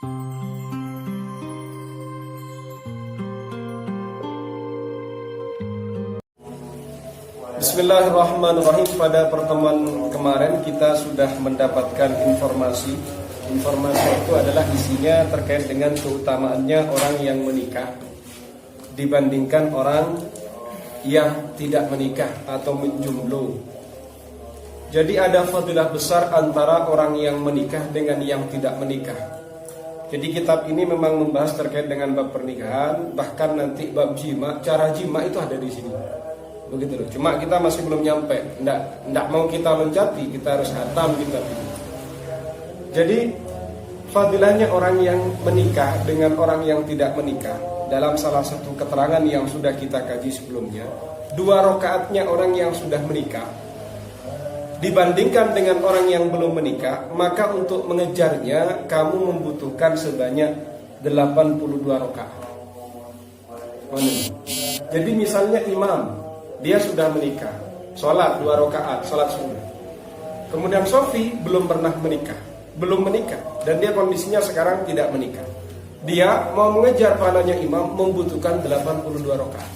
Bismillahirrahmanirrahim. Pada pertemuan kemarin kita sudah mendapatkan informasi. Informasi itu adalah isinya terkait dengan keutamaannya orang yang menikah dibandingkan orang yang tidak menikah atau menjomblo. Jadi ada fadilah besar antara orang yang menikah dengan yang tidak menikah. Jadi kitab ini memang membahas terkait dengan bab pernikahan, bahkan nanti bab jima, cara jima itu ada di sini. Begitu loh. Cuma kita masih belum nyampe. Nggak mau kita loncati, kita harus hatam kitab ini. Jadi fadilahnya orang yang menikah dengan orang yang tidak menikah, dalam salah satu keterangan yang sudah kita kaji sebelumnya, 2 rakaatnya orang yang sudah menikah dibandingkan dengan orang yang belum menikah, maka untuk mengejarnya kamu membutuhkan sebanyak 82 rakaat. Jadi misalnya imam, dia sudah menikah, sholat 2 rakaat, sholat sunnah. Kemudian Sofi belum pernah menikah, dan dia kondisinya sekarang tidak menikah. Dia mau mengejar pahalanya imam membutuhkan 82 rakaat.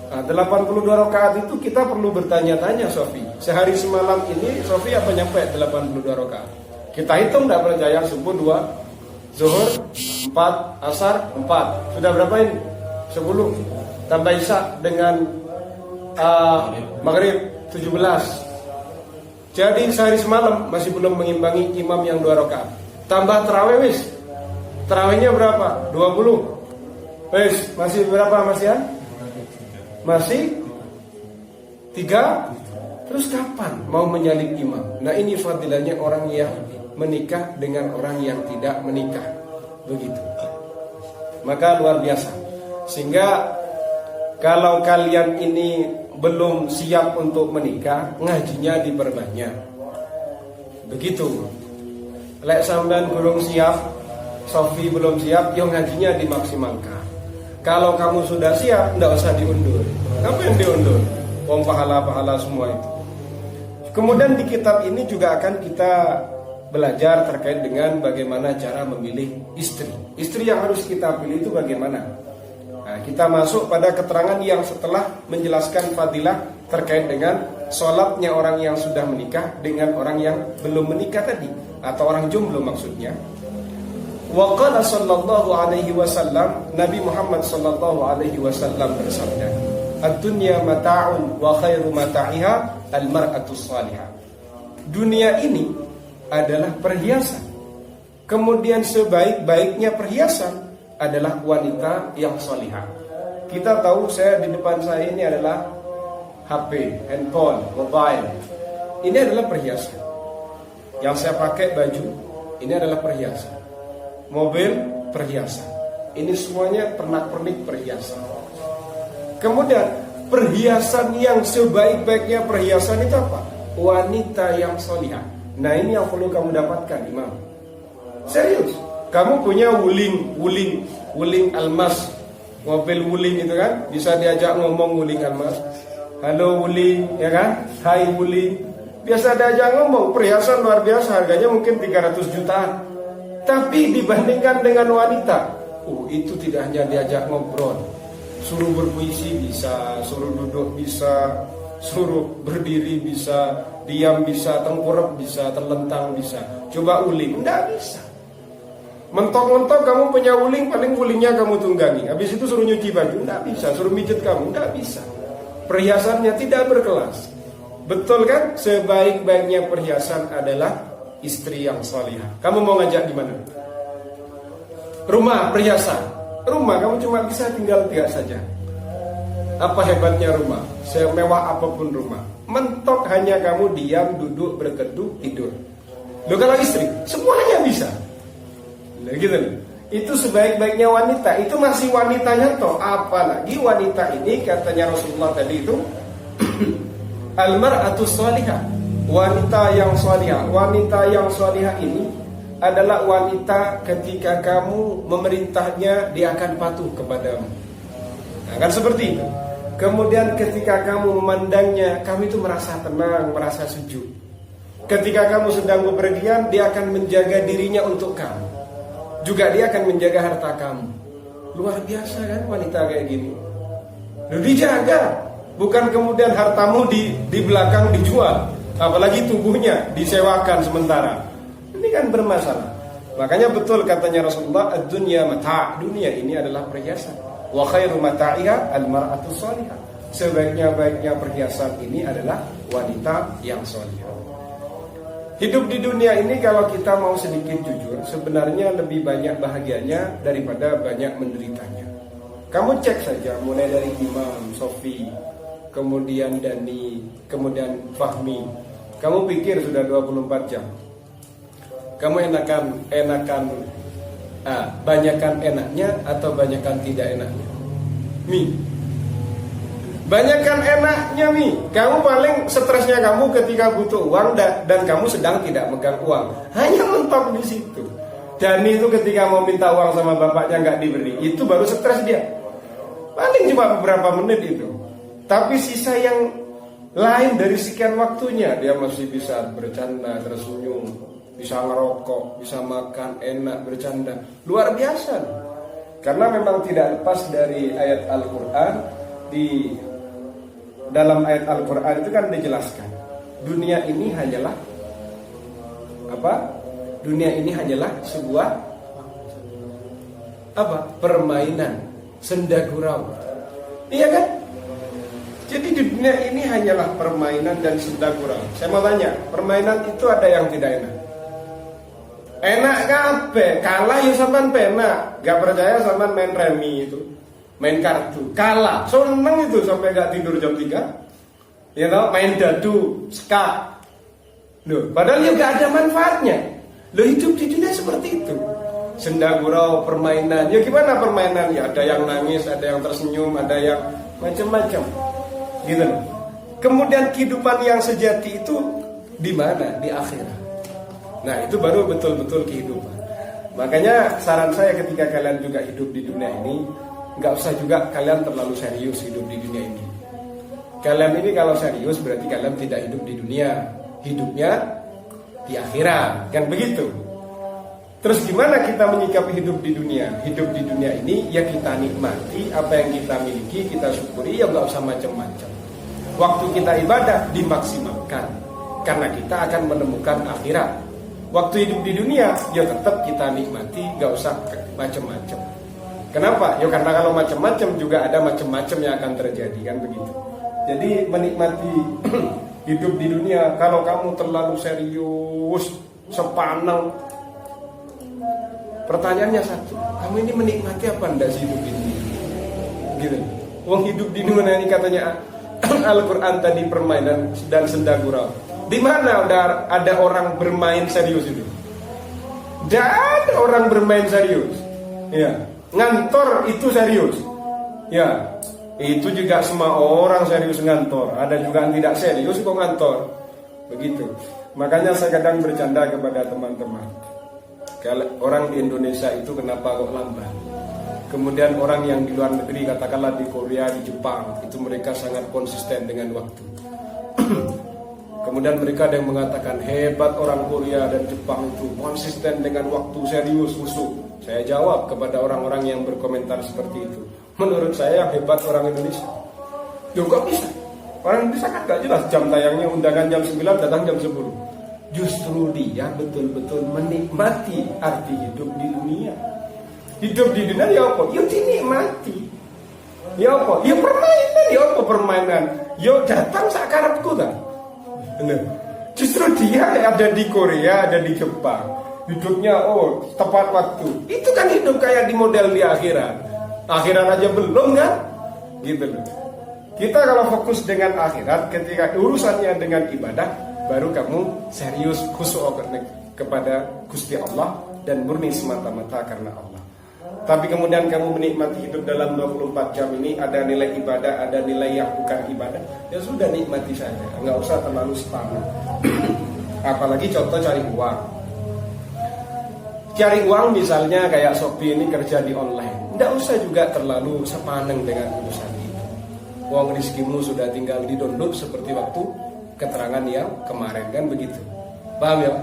Nah, 82 rakaat itu kita perlu bertanya-tanya Sofi. Sehari semalam ini Sofi apa nyampe 82 rakaat? Kita hitung, tidak percaya, subuh 2, zuhur 4, asar 4. Sudah berapa ini? 10. Tambah isya dengan maghrib 17. Jadi sehari semalam masih belum mengimbangi imam yang 2 rakaat. Tambah tarawih wis. Tarawihnya berapa? 20. Wis, masih berapa Mas ya? Masih 3. Terus kapan mau menyalip imam? Nah, ini fadilahnya orang yang menikah dengan orang yang tidak menikah. Begitu. Maka luar biasa. Sehingga kalau kalian ini belum siap untuk menikah, ngajinya diperbanyak. Begitu. Lek sampean belum siap, Sofi belum siap, yo ngajinya dimaksimalkan. Kalau kamu sudah siap, ndak usah diundur. Apa yang diundur? Wong pahala-pahala semua itu. Kemudian di kitab ini juga akan kita belajar terkait dengan bagaimana cara memilih istri. Istri yang harus kita pilih itu bagaimana? Nah, kita masuk pada keterangan yang setelah menjelaskan fadilah terkait dengan sholatnya orang yang sudah menikah dengan orang yang belum menikah tadi, atau orang jomblo maksudnya. Wa qala sallallahu alaihi wasallam, Nabi Muhammad sallallahu alaihi wasallam bersabda, "Ad-dunya mata'un wa khairu mata'iha al-mar'atu shalihah." Dunia ini adalah perhiasan. Kemudian sebaik-baiknya perhiasan adalah wanita yang salihah. Kita tahu, saya di depan saya ini adalah HP, handphone, mobile. Ini adalah perhiasan. Yang saya pakai baju, ini adalah perhiasan. Mobil, perhiasan. Ini semuanya pernak-pernik perhiasan. Kemudian perhiasan yang sebaik-baiknya perhiasan itu apa? Wanita yang salihah. Nah, ini yang perlu kamu dapatkan, Imam. Serius. Kamu punya wuling almas, mobil wuling itu kan, bisa diajak ngomong wuling almas. Halo wuling, ya kan? Hai wuling. Biasa diajak ngomong, perhiasan luar biasa, harganya mungkin 300 jutaan. Tapi dibandingkan dengan wanita, itu tidak hanya diajak ngobrol, suruh berpuisi bisa, suruh duduk bisa, suruh berdiri bisa, diam bisa, tengkurap bisa, terlentang bisa. Coba wuling, enggak bisa. Mentok-mentok kamu punya wuling, paling wulingnya kamu tunggangi. Habis itu suruh nyuci baju, enggak bisa. Suruh mijet kamu, enggak bisa. Perhiasannya tidak berkelas. Betul kan? Sebaik-baiknya perhiasan adalah istri yang salihah. Kamu mau ngajak di mana? Rumah, perhiasan. Rumah kamu cuma bisa tinggal 3 saja. Apa hebatnya rumah? Semewah apapun rumah, mentok hanya kamu diam, duduk, berteduh, tidur. Loh, kalau istri, semuanya bisa. Gitu. Itu sebaik-baiknya wanita. Itu masih wanitanya toh. Apalagi wanita ini, katanya Rasulullah tadi itu al-mar'atu shalihah, wanita yang shalihah. Wanita yang shalihah ini adalah wanita ketika kamu memerintahnya, dia akan patuh kepadamu. Nah, kan seperti itu. Kemudian ketika kamu memandangnya, kamu itu merasa tenang, merasa sejuk. Ketika kamu sedang bepergian, dia akan menjaga dirinya untuk kamu. juga dia akan menjaga harta kamu. Luar biasa kan wanita kayak gini. Lu dijaga, bukan kemudian hartamu di belakang dijual, apalagi tubuhnya disewakan sementara. Ini kan bermasalah. Makanya betul katanya Rasulullah, ad-dunya mata', dunia ini adalah perhiasan. Wa khairu mata'iha al-mar'atu shalihah. Sebaik-baiknya perhiasan ini adalah wanita yang salihah. Hidup di dunia ini kalau kita mau sedikit jujur, sebenarnya lebih banyak bahagianya daripada banyak menderitanya. Kamu cek saja mulai dari Imam, Sofi, kemudian Dani, kemudian Fahmi. Kamu pikir sudah 24 jam. Kamu banyakkan enaknya atau banyakkan tidak enaknya? Banyakkan enaknya Kamu paling stresnya kamu ketika butuh uang dan kamu sedang tidak megang uang. Hanya mentok di situ. Dan itu ketika mau minta uang sama bapaknya nggak diberi, itu baru stres dia. Paling cuma beberapa menit itu. Tapi sisa yang lain dari sekian waktunya dia masih bisa bercanda, tersenyum, bisa ngerokok, bisa makan enak, bercanda. Luar biasa. Karena memang tidak lepas dari ayat Al-Quran. Dalam ayat Al-Quran itu kan dijelaskan dunia ini hanyalah apa? Dunia ini hanyalah sebuah permainan, senda gurau. Iya kan? Jadi dunia ini hanyalah permainan dan senda gurau. Saya mau tanya, permainan itu ada yang tidak enak? Enak kabeh, kalah ya sampean penak. Gak percaya sampean main remi itu, main kartu, kalah, seneng itu sampai gak tidur jam 3. Ya tau, main dadu, ska. Loh, padahal ya gak ada manfaatnya. Loh, hidup di dunia seperti itu. Senda gurau, permainan. Ya gimana permainan? Ya ada yang nangis, ada yang tersenyum, ada yang macam-macam. Gitu loh. Kemudian kehidupan yang sejati itu di mana? Di akhirat. Nah, itu baru betul-betul kehidupan. Makanya saran saya ketika kalian juga hidup di dunia ini, nggak usah juga kalian terlalu serius hidup di dunia ini. Kalian ini kalau serius berarti kalian tidak hidup di dunia, hidupnya di akhirat, kan begitu. Terus gimana kita menyikapi hidup di dunia? Hidup di dunia ini ya kita nikmati apa yang kita miliki, kita syukuri, ya nggak usah macam-macam. Waktu kita ibadah dimaksimalkan, karena kita akan menemukan akhirat. Waktu hidup di dunia ya tetap kita nikmati, nggak usah macam-macam. Kenapa? Ya karena kalau macam-macam juga ada macam-macam yang akan terjadi, kan begitu. Jadi menikmati hidup di dunia. Kalau kamu terlalu serius, sepaneng, pertanyaannya satu, kamu ini menikmati apa enggak sih hidup di dunia? Gitu. Wong hidup di dunia ini katanya Al-Quran tadi permainan dan senda gurau. Di mana udah ada orang bermain serius itu? Tidak ada orang bermain serius. Ya. Ngantor itu serius. Ya, itu juga semua orang serius ngantor. Ada juga yang tidak serius kok ngantor. Begitu. Makanya saya kadang bercanda kepada teman-teman. Orang di Indonesia itu kenapa kok lambat? Kemudian orang yang di luar negeri, katakanlah di Korea, di Jepang, itu mereka sangat konsisten dengan waktu. Kemudian mereka ada yang mengatakan hebat orang Korea dan Jepang itu konsisten dengan waktu, serius, khusyuk. Saya jawab kepada orang-orang yang berkomentar seperti itu, menurut saya yang hebat orang Indonesia. Loh kok bisa? Orang Indonesia kan gak jelas jam tayangnya, undangan jam 9, datang jam 10. Justru dia betul-betul menikmati arti hidup di dunia. Hidup di dunia ya apa? Ya dinikmati. Ya apa? Ya permainan, ya apa permainan? Ya datang sakarepku kan. Justru dia ada di Korea, ada di Jepang, hidupnya tepat waktu. Itu kan hidup kayak di model di akhirat. Akhirat aja belum kan? Gitu loh. Kita kalau fokus dengan akhirat, ketika urusannya dengan ibadah, baru kamu serius khusyuk kepada Gusti Allah dan murni semata-mata karena Allah. Tapi kemudian kamu menikmati hidup dalam 24 jam ini, ada nilai ibadah, ada nilai yang bukan ibadah, ya sudah nikmati saja, nggak usah terlalu sepaneng. Apalagi contoh cari uang. Cari uang misalnya kayak Shopee ini kerja di online, nggak usah juga terlalu sepaneng dengan urusan itu. Uang rizkimu sudah tinggal di download seperti waktu keterangan yang kemarin, kan begitu. Paham ya?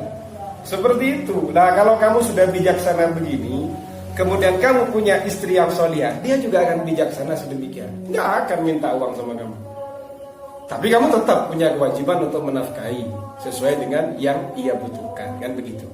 Seperti itu. Nah, kalau kamu sudah bijaksana begini, kemudian kamu punya istri yang solihah, dia juga akan bijaksana sedemikian. Nggak akan minta uang sama kamu. Tapi kamu tetap punya kewajiban untuk menafkahi sesuai dengan yang ia butuhkan, kan begitu.